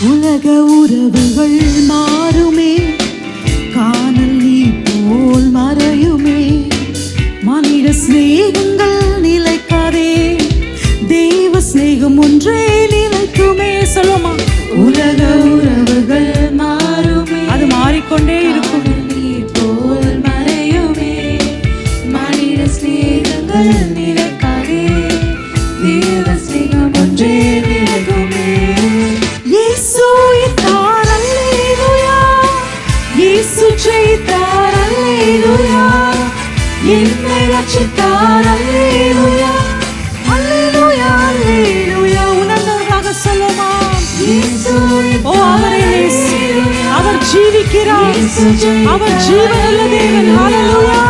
உலக உறவுகள் மாறுமே, காணல் நீ போல் மறையுமே, மனித சிநேகங்கள் நிலைக்காதே, தெய்வ சிநேகம் ஒன்றே நிலைக்குமே. சொல்லுமா, உலக உறவுகள் மாறுமே, அது மாறிக்கொண்டே இருக்கும், நீ போல் மறையுமே, மனித சிநேகங்கள் நிலைக்காதே, தெய்வ சிநேகம் ஒன்றே நிலைக்குமே. இயேசு இத்தார் அல்லேலூயா, இயேசு ஜெயித்தார் அல்லேலூயா, என்னை ரட்சித்தார் அல்லேலூயா, அல்லேலூயா அல்லேலூயா. உணர்ந்தவராக சொல்லுமா, இயேசு அவரை நேசி, அவர் ஜீவிக்கிறார், அவர் ஜீவனுள்ள தேவன். ஹல்லேலூயா.